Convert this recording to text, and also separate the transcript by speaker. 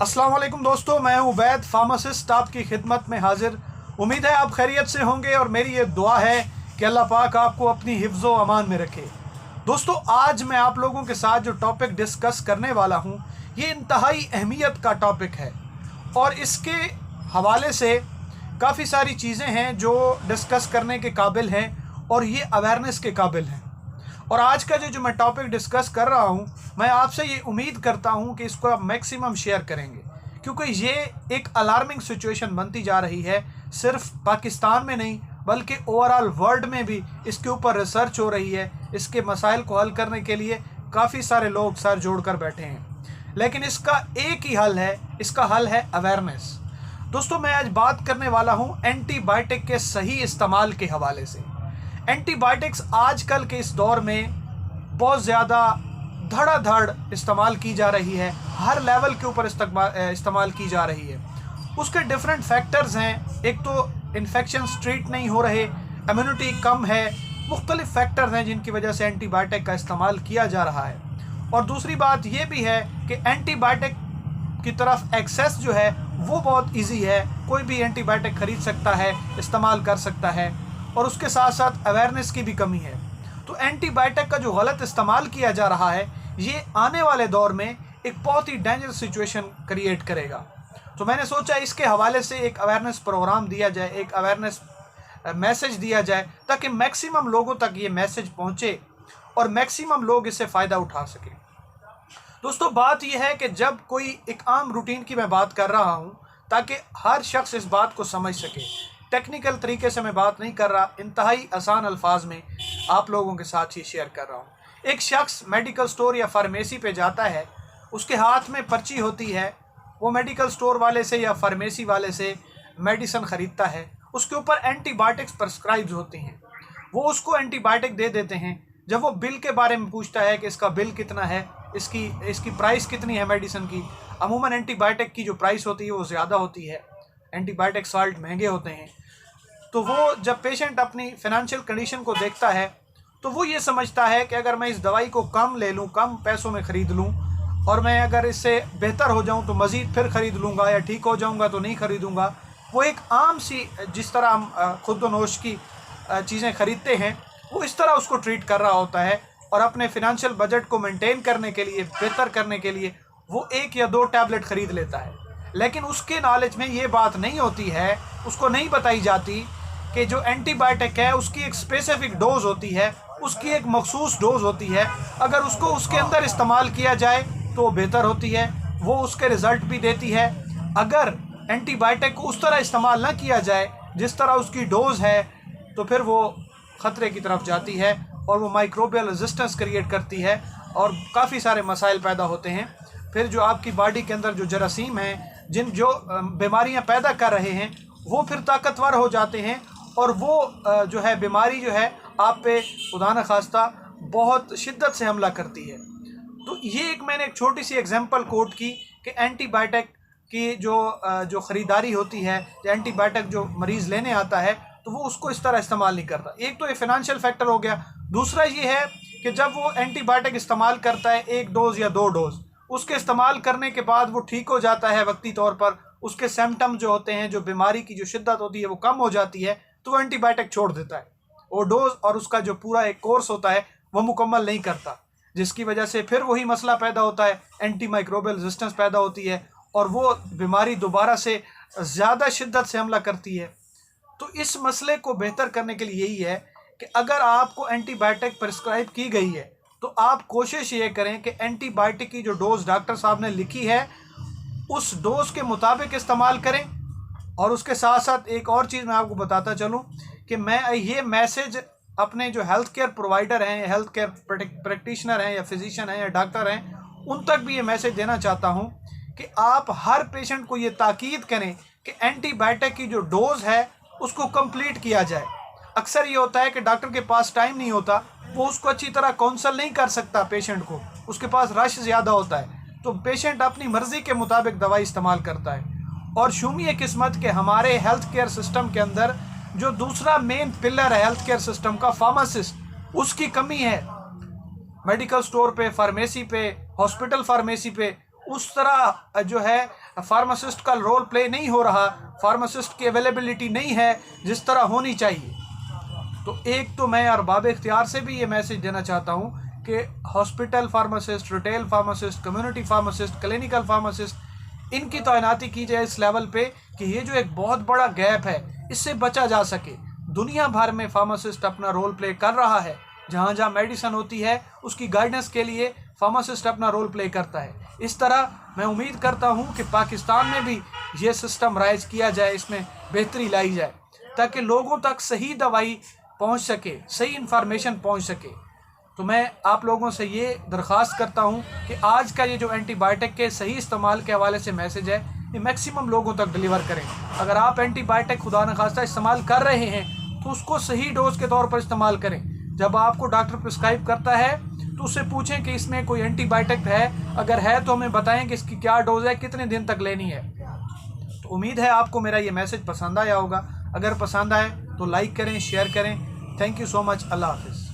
Speaker 1: अस्सलाम वालेकुम दोस्तों, मैं हूं वैद फार्मासिस्ट आपकी खिदमत में हाजिर। उम्मीद है आप खैरियत से होंगे और मेरी ये दुआ है कि अल्लाह पाक आपको अपनी हिफ्ज़ व अमान में रखे। दोस्तों, आज मैं आप लोगों के साथ जो टॉपिक डिस्कस करने वाला हूं, ये इंतहाई अहमियत का टॉपिक है और इसके हवाले से काफ़ी सारी चीज़ें हैं जो डिस्कस करने के काबिल हैं और ये अवेयरनेस के काबिल हैं। और आज का जो मैं टॉपिक डिस्कस कर रहा हूँ, मैं आपसे ये उम्मीद करता हूँ कि इसको आप मैक्सिमम शेयर करेंगे, क्योंकि ये एक अलार्मिंग सिचुएशन बनती जा रही है। सिर्फ पाकिस्तान में नहीं बल्कि ओवरऑल वर्ल्ड में भी इसके ऊपर रिसर्च हो रही है। इसके मसाइल को हल करने के लिए काफ़ी सारे लोग सर जोड़कर बैठे हैं, लेकिन इसका एक ही हल है, इसका हल है अवेयरनेस। दोस्तों, मैं आज बात करने वाला हूँ एंटीबायोटिक के सही इस्तेमाल के हवाले से। एंटीबायोटिक्स आजकल के इस दौर में बहुत ज़्यादा धड़ाधड़ इस्तेमाल की जा रही है, हर लेवल के ऊपर इस्तेमाल की जा रही है। उसके डिफरेंट फैक्टर्स हैं। एक तो इन्फेक्शन ट्रीट नहीं हो रहे, इम्यूनिटी कम है, मुख्तलिफ फैक्टर्स हैं जिनकी वजह से एंटीबायोटिक का इस्तेमाल किया जा रहा है। और दूसरी बात यह भी है कि एंटीबायोटिक की तरफ एक्सेस जो है वो बहुत ईजी है, कोई भी एंटीबायोटिक ख़रीद सकता है, इस्तेमाल कर सकता है। और उसके साथ साथ अवेयरनेस की भी कमी है। तो एंटीबायोटिक का जो गलत इस्तेमाल किया जा रहा है, ये आने वाले दौर में एक बहुत ही डेंजरस सिचुएशन क्रिएट करेगा। तो मैंने सोचा इसके हवाले से एक अवेयरनेस प्रोग्राम दिया जाए, एक अवेयरनेस मैसेज दिया जाए, ताकि मैक्सिमम लोगों तक ये मैसेज पहुँचे और मैक्सिमम लोग इससे फ़ायदा उठा सकें। दोस्तों, बात यह है कि जब कोई एक आम रूटीन की मैं बात कर रहा हूँ ताकि हर शख्स इस बात को समझ सके, टेक्निकल तरीके से मैं बात नहीं कर रहा, इंतहाई आसान अल्फाज में आप लोगों के साथ ही शेयर कर रहा हूँ। एक शख्स मेडिकल स्टोर या फार्मेसी पे जाता है, उसके हाथ में पर्ची होती है, वो मेडिकल स्टोर वाले से या फार्मेसी वाले से मेडिसिन ख़रीदता है, उसके ऊपर एंटीबायोटिक्स प्रिस्क्राइब होती हैं, वो उसको एंटीबायोटिक दे देते हैं। जब वो बिल के बारे में पूछता है कि इसका बिल कितना है, इसकी प्राइस कितनी है मेडिसिन की, अमूमन एंटीबायोटिक की जो प्राइस होती है वो ज़्यादा होती है, एंटीबायोटिक साल्ट महंगे होते हैं। तो वो जब पेशेंट अपनी फाइनेंशियल कंडीशन को देखता है तो वो ये समझता है कि अगर मैं इस दवाई को कम ले लूँ, कम पैसों में ख़रीद लूँ, और मैं अगर इससे बेहतर हो जाऊँ तो मज़ीद फिर ख़रीद लूँगा, या ठीक हो जाऊँगा तो नहीं ख़रीदूँगा। वो एक आम सी, जिस तरह हम खुद-व-नोश की चीज़ें ख़रीदते हैं, वो इस तरह उसको ट्रीट कर रहा होता है। और अपने फिनंशियल बजट को मेंटेन करने के लिए, बेहतर करने के लिए वो 1 या 2 टैबलेट ख़रीद लेता है। लेकिन उसके नॉलेज में ये बात नहीं होती है, उसको नहीं बताई जाती कि जो एंटीबायोटिक है उसकी एक स्पेसिफिक डोज होती है, उसकी एक मखसूस डोज होती है। अगर उसको उसके अंदर इस्तेमाल किया जाए तो बेहतर होती है, वो उसके रिज़ल्ट भी देती है। अगर एंटीबायोटिक को उस तरह इस्तेमाल ना किया जाए जिस तरह उसकी डोज है, तो फिर वो ख़तरे की तरफ जाती है और वो माइक्रोबियल रेजिस्टेंस क्रिएट करती है और काफ़ी सारे मसाइल पैदा होते हैं। फिर जो आपकी बॉडी के अंदर जो जरासीम हैं, जो बीमारियां पैदा कर रहे हैं, वो फिर ताकतवर हो जाते हैं और वो जो है बीमारी जो है आप पे खुदा न खास्ता बहुत शिद्दत से हमला करती है। तो ये मैंने एक छोटी सी एग्जांपल कोट की कि एंटीबायोटिक की जो ख़रीदारी होती है, एंटीबायोटिक जो मरीज़ लेने आता है तो वो उसको इस तरह इस्तेमाल नहीं करता। एक तो ये फिनंशियल फैक्टर हो गया। दूसरा ये है कि जब वो एंटीबायोटिक इस्तेमाल करता है 1 डोज या 2 डोज, उसके इस्तेमाल करने के बाद वो ठीक हो जाता है वक्ती तौर पर, उसके सिम्टम जो होते हैं, जो बीमारी की जो शिद्दत होती है वो कम हो जाती है, तो वो एंटीबायोटिक छोड़ देता है। वो डोज और उसका जो पूरा एक कोर्स होता है वो मुकम्मल नहीं करता, जिसकी वजह से फिर वही मसला पैदा होता है, एंटी माइक्रोबियल रेजिस्टेंस पैदा होती है और वो बीमारी दोबारा से ज़्यादा शिद्दत से हमला करती है। तो इस मसले को बेहतर करने के लिए यही है कि अगर आपको एंटीबायोटिक प्रिस्क्राइब की गई है तो आप कोशिश ये करें कि एंटीबायोटिक की जो डोज डॉक्टर साहब ने लिखी है उस डोज के मुताबिक इस्तेमाल करें। और उसके साथ साथ एक और चीज़ मैं आपको बताता चलूं कि मैं ये मैसेज अपने जो हेल्थ केयर प्रोवाइडर हैं, हेल्थ केयर प्रैक्टिशनर हैं, या फिजिशियन हैं, या डॉक्टर हैं, उन तक भी ये मैसेज देना चाहता हूं कि आप हर पेशेंट को ये ताकीद करें कि एंटीबायोटिक की जो डोज है उसको कंप्लीट किया जाए। अक्सर ये होता है कि डॉक्टर के पास टाइम नहीं होता, वो उसको अच्छी तरह काउंसल नहीं कर सकता पेशेंट को, उसके पास रश ज़्यादा होता है, तो पेशेंट अपनी मर्ज़ी के मुताबिक दवाई इस्तेमाल करता है। और शुमी किस्मत के हमारे हेल्थ केयर सिस्टम के अंदर जो दूसरा मेन पिलर है हेल्थ केयर सिस्टम का, फार्मासिस्ट, उसकी कमी है। मेडिकल स्टोर पे, फार्मेसी पे, हॉस्पिटल फार्मेसी पे उस तरह जो है फार्मासिस्ट का रोल प्ले नहीं हो रहा, फार्मासिस्ट की अवेलेबिलिटी नहीं है जिस तरह होनी चाहिए। तो एक तो मैं अरबाब इख्तियार से भी ये मैसेज देना चाहता हूँ कि hospital pharmacist, retail pharmacist, community pharmacist, clinical pharmacist, इनकी तैनाती की जाए इस लेवल पे कि ये जो एक बहुत बड़ा गैप है इससे बचा जा सके। दुनिया भर में फार्मासिस्ट अपना रोल प्ले कर रहा है, जहाँ जहाँ मेडिसिन होती है उसकी गाइडेंस के लिए फार्मासिस्ट अपना रोल प्ले करता है। इस तरह मैं उम्मीद करता हूँ कि पाकिस्तान में भी ये सिस्टम राइज किया जाए, इसमें बेहतरी लाई जाए ताकि लोगों तक सही दवाई पहुँच सके, सही इन्फॉर्मेशन पहुँच सके। तो मैं आप लोगों से ये दरख्वास्त करता हूँ कि आज का ये जो एंटीबायोटिक के सही इस्तेमाल के हवाले से मैसेज है ये मैक्सिमम लोगों तक डिलीवर करें। अगर आप एंटीबायोटिक खुदा न खास्ता इस्तेमाल कर रहे हैं तो उसको सही डोज के तौर पर इस्तेमाल करें। जब आपको डॉक्टर प्रिस्क्राइब करता है तो उससे पूछें कि इसमें कोई एंटीबायोटिक है, अगर है तो हमें बताएं कि इसकी क्या डोज है, कितने दिन तक लेनी है। तो उम्मीद है आपको मेरा ये मैसेज पसंद आया होगा। अगर पसंद आए तो लाइक करें, शेयर करें। Thank you so much. Allah हाफिज़।